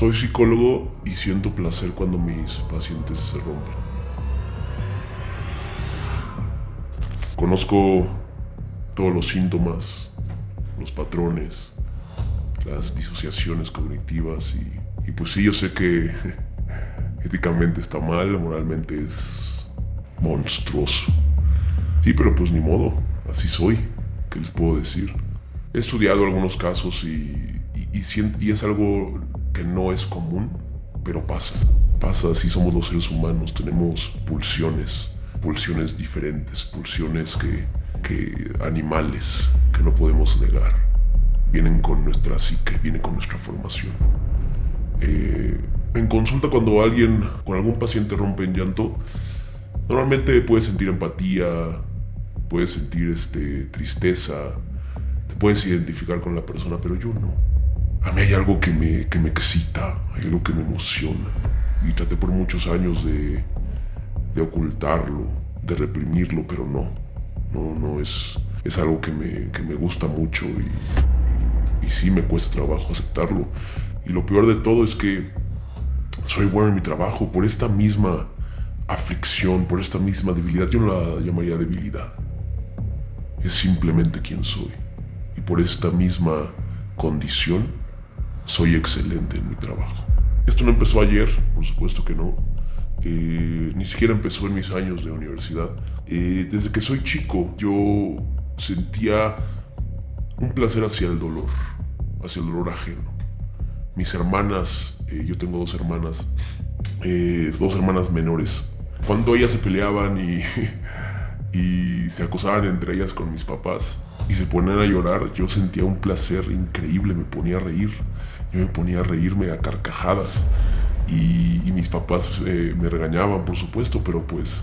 Soy psicólogo y siento placer cuando mis pacientes se rompen. Conozco todos los síntomas, los patrones, las disociaciones cognitivas y pues sí, yo sé que éticamente está mal, moralmente es monstruoso. Sí, pero pues ni modo, así soy, ¿qué les puedo decir? He estudiado algunos casos y es algo que no es común, pero pasa. Pasa, así somos los seres humanos, tenemos pulsiones diferentes, pulsiones que animales, que no podemos negar. Vienen con nuestra psique, vienen con nuestra formación. En consulta, cuando algún paciente rompe en llanto, normalmente puedes sentir empatía, puedes sentir tristeza, te puedes identificar con la persona, pero yo no. A mí hay algo que me excita, hay algo que me emociona. Y traté por muchos años de ocultarlo, de reprimirlo, pero no es algo que me gusta mucho y sí me cuesta trabajo aceptarlo. Y lo peor de todo es que soy bueno en mi trabajo por esta misma aflicción, por esta misma debilidad. Yo no la llamaría debilidad. Es simplemente quien soy. Y por esta misma condición soy excelente en mi trabajo. Esto no empezó ayer, por supuesto que no. Ni siquiera empezó en mis años de universidad. Desde que soy chico yo sentía un placer hacia el dolor ajeno. Mis hermanas, yo tengo dos hermanas menores. Cuando ellas se peleaban y se acosaban entre ellas con mis papás y se ponían a llorar, yo sentía un placer increíble, me ponía a reír. Yo me ponía a reírme a carcajadas y mis papás me regañaban, por supuesto, pero pues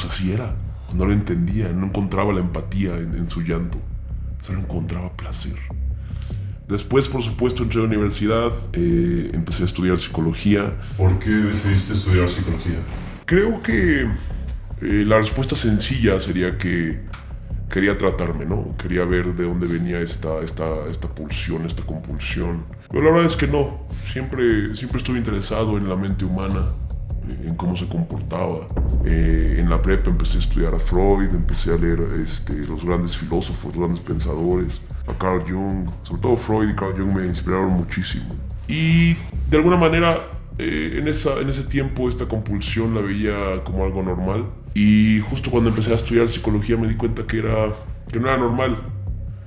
así era. No lo entendía, no encontraba la empatía en su llanto, solo encontraba placer. Después, por supuesto, entré a la universidad, empecé a estudiar psicología. ¿Por qué decidiste estudiar psicología? Creo que la respuesta sencilla sería que quería tratarme, ¿no? Quería ver de dónde venía esta pulsión, esta compulsión. Pero la verdad es que no. Siempre estuve interesado en la mente humana, en cómo se comportaba. En la prepa empecé a estudiar a Freud, empecé a leer los grandes filósofos, los grandes pensadores, a Carl Jung. Sobre todo Freud y Carl Jung me inspiraron muchísimo. Y de alguna manera en ese tiempo esta compulsión la veía como algo normal. Y justo cuando empecé a estudiar psicología me di cuenta que no era normal.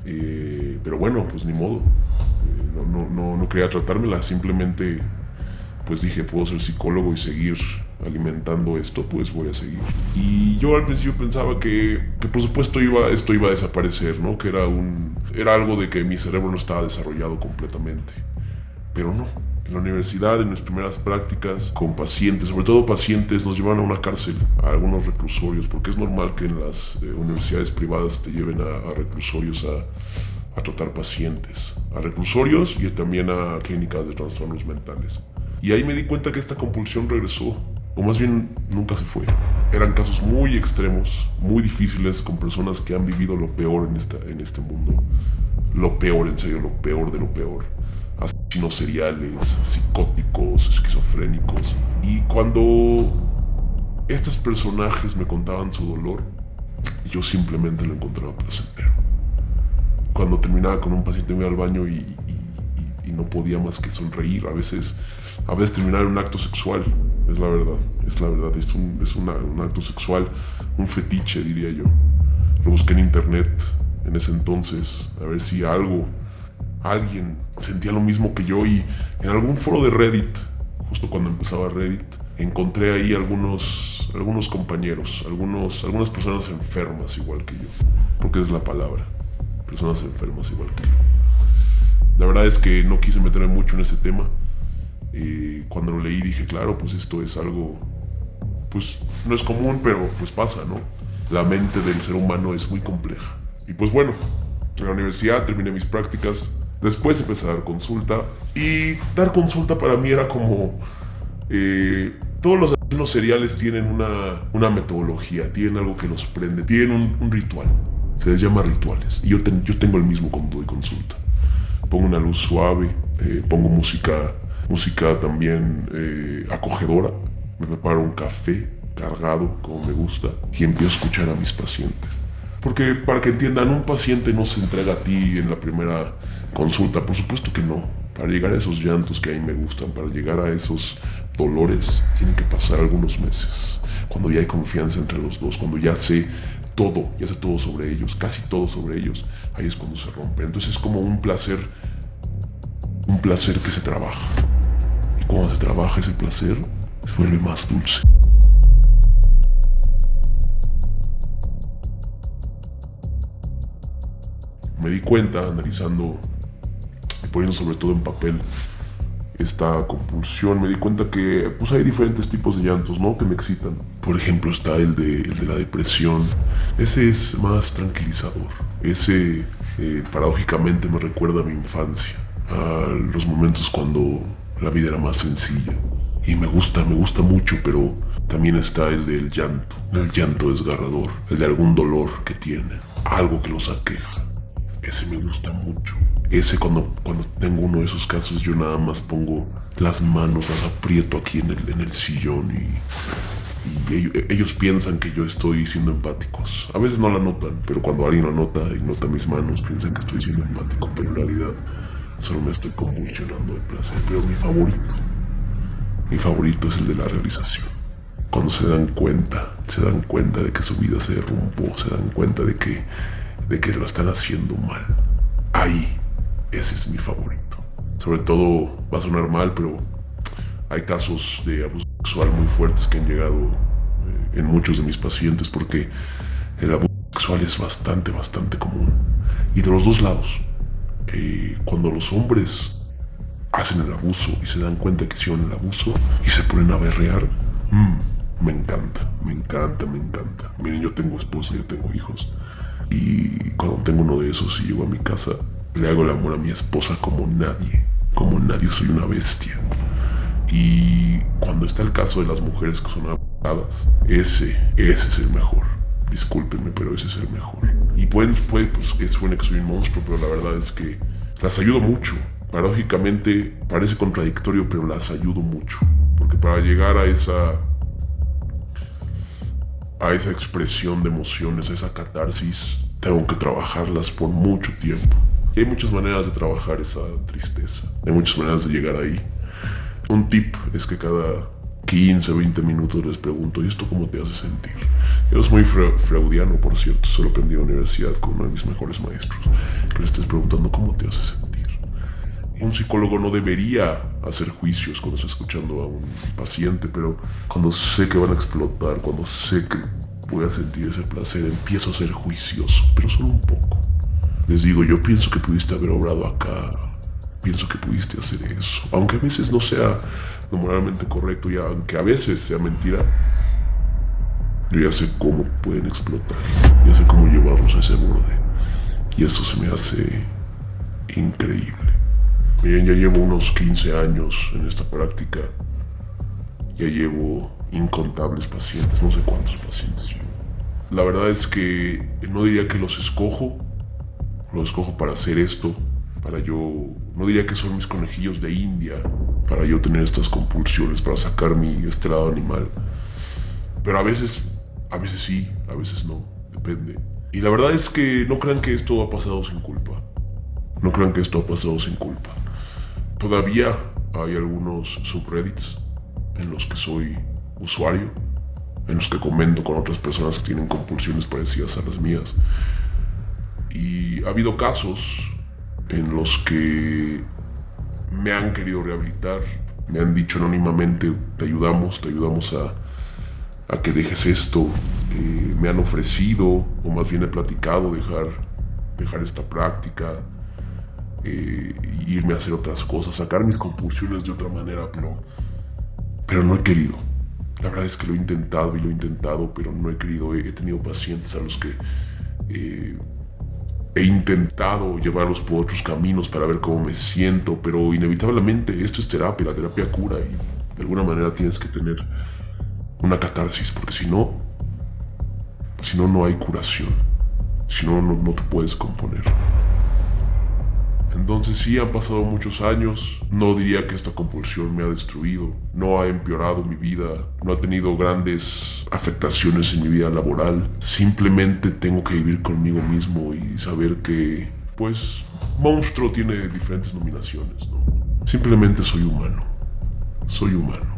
Pero bueno, pues ni modo. No quería tratármela, simplemente pues dije, puedo ser psicólogo y seguir alimentando esto, pues voy a seguir. Y yo al principio pensaba que por supuesto esto iba a desaparecer, ¿no? Que era algo de que mi cerebro no estaba desarrollado completamente. Pero no. En la universidad, en mis primeras prácticas con pacientes, sobre todo pacientes, nos llevaban a una cárcel, a algunos reclusorios, porque es normal que en las universidades privadas te lleven a reclusorios a tratar pacientes, a reclusorios y también a clínicas de trastornos mentales. Y ahí me di cuenta que esta compulsión regresó, o más bien nunca se fue. Eran casos muy extremos, muy difíciles, con personas que han vivido lo peor en este mundo. Lo peor, en serio, lo peor de lo peor. Asesinos seriales, psicóticos, esquizofrénicos. Y cuando estos personajes me contaban su dolor, yo simplemente lo encontraba placentero. Cuando terminaba con un paciente me iba al baño y no podía más que sonreír. A veces terminaba en un acto sexual, es la verdad, es un acto sexual, un fetiche, diría yo. Lo busqué en internet en ese entonces, a ver si alguien sentía lo mismo que yo, y en algún foro de Reddit, justo cuando empezaba Reddit, encontré ahí algunos compañeros, algunas personas enfermas igual que yo, porque es la palabra, personas enfermas igual que yo. La verdad es que no quise meterme mucho en ese tema. Cuando lo leí dije, claro, pues esto es algo, pues no es común, pero pues pasa, ¿no? La mente del ser humano es muy compleja. Y pues bueno, en la universidad terminé mis prácticas. Después empecé a dar consulta, y dar consulta para mí era como... todos los asesinos seriales tienen una metodología, tienen algo que los prende, tienen un ritual. Se les llama rituales, y yo tengo el mismo cuando doy consulta. pongo una luz suave, pongo música también acogedora, me preparo un café cargado como me gusta y empiezo a escuchar a mis pacientes. Porque para que entiendan, un paciente no se entrega a ti en la primera consulta, por supuesto que no. Para llegar a esos llantos que a mí me gustan, para llegar a esos dolores, tienen que pasar algunos meses. Cuando ya hay confianza entre los dos, cuando ya sé todo sobre ellos, casi todo sobre ellos, ahí es cuando se rompe. Entonces es como un placer que se trabaja. Y cuando se trabaja ese placer, se vuelve más dulce. Me di cuenta, analizando y poniendo sobre todo en papel esta compulsión, me di cuenta que pues hay diferentes tipos de llantos, ¿no? Que me excitan. Por ejemplo, está el de la depresión. Ese es más tranquilizador. Ese, paradójicamente, me recuerda a mi infancia, a los momentos cuando la vida era más sencilla. Y me gusta mucho, pero también está el del llanto. El llanto desgarrador, el de algún dolor que tiene, algo que los aqueja. Ese me gusta mucho. Ese cuando tengo uno de esos casos, yo nada más pongo las manos, las aprieto aquí en el sillón y ellos piensan que yo estoy siendo empáticos. A veces no la notan, pero cuando alguien lo nota y nota mis manos, piensan que estoy siendo empático, pero en realidad solo me estoy convulsionando de placer. Pero mi favorito es el de la realización. Cuando se dan cuenta de que su vida se derrumbó, se dan cuenta de que lo están haciendo mal. Ahí, ese es mi favorito. Sobre todo, va a sonar mal, pero hay casos de abuso sexual muy fuertes que han llegado en muchos de mis pacientes, porque el abuso sexual es bastante común. Y de los dos lados. Cuando los hombres hacen el abuso y se dan cuenta que hicieron el abuso y se ponen a berrear, me encanta. Miren, yo tengo esposa, yo tengo hijos. Y cuando tengo uno de esos y llego a mi casa, le hago el amor a mi esposa como nadie, soy una bestia. Y cuando está el caso de las mujeres que son abusadas, ese es el mejor. Discúlpenme, pero ese es el mejor. Y puede pues, que suene que soy un monstruo, pero la verdad es que las ayudo mucho. Paradójicamente parece contradictorio, pero las ayudo mucho. Porque para llegar a esa expresión de emociones, a esa catarsis, tengo que trabajarlas por mucho tiempo. Y hay muchas maneras de trabajar esa tristeza. Hay muchas maneras de llegar ahí. Un tip es que cada 15, 20 minutos les pregunto, ¿y esto cómo te hace sentir? Yo soy muy freudiano, por cierto. Solo aprendí en la universidad con uno de mis mejores maestros. Que le estés preguntando cómo te hace sentir. Un psicólogo no debería hacer juicios cuando está escuchando a un paciente, pero cuando sé que van a explotar, cuando sé que voy a sentir ese placer, empiezo a ser juicioso, pero solo un poco. Les digo, yo pienso que pudiste haber obrado acá, pienso que pudiste hacer eso, aunque a veces no sea lo moralmente correcto y aunque a veces sea mentira, yo ya sé cómo pueden explotar, ya sé cómo llevarlos a ese borde, y eso se me hace increíble. Miren, ya llevo unos 15 años en esta práctica. Ya llevo incontables pacientes, no sé cuántos pacientes llevo. La verdad es que no diría que los escojo para hacer esto, no diría que son mis conejillos de India, para yo tener estas compulsiones, para sacar mi lado animal. Pero a veces sí, a veces no, depende. Y la verdad es que no crean que esto ha pasado sin culpa. Todavía hay algunos subreddits en los que soy usuario, en los que comento con otras personas que tienen compulsiones parecidas a las mías. Y ha habido casos en los que me han querido rehabilitar, me han dicho anónimamente, te ayudamos a que dejes esto. Me han ofrecido, o más bien he platicado, dejar esta práctica. Irme a hacer otras cosas, sacar mis compulsiones de otra manera, pero no he querido. La verdad es que lo he intentado, pero no he querido. He tenido pacientes a los que he intentado llevarlos por otros caminos para ver cómo me siento, pero inevitablemente esto es terapia, la terapia cura, y de alguna manera tienes que tener una catarsis, porque si no hay curación, si no te puedes componer. Entonces sí, han pasado muchos años. No diría que esta compulsión me ha destruido. No ha empeorado mi vida. No ha tenido grandes afectaciones en mi vida laboral. Simplemente tengo que vivir conmigo mismo y saber que, pues, monstruo tiene diferentes nominaciones, ¿no? Simplemente soy humano. Soy humano.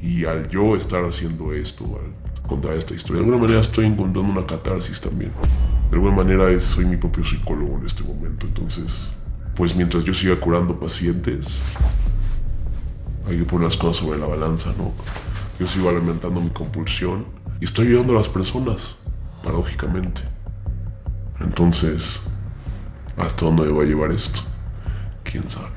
Y al yo estar haciendo esto, al contar esta historia, de alguna manera estoy encontrando una catarsis también. De alguna manera soy mi propio psicólogo en este momento. Entonces, pues mientras yo siga curando pacientes, hay que poner las cosas sobre la balanza, ¿no? Yo sigo alimentando mi compulsión y estoy ayudando a las personas, paradójicamente. Entonces, ¿hasta dónde me va a llevar esto? ¿Quién sabe?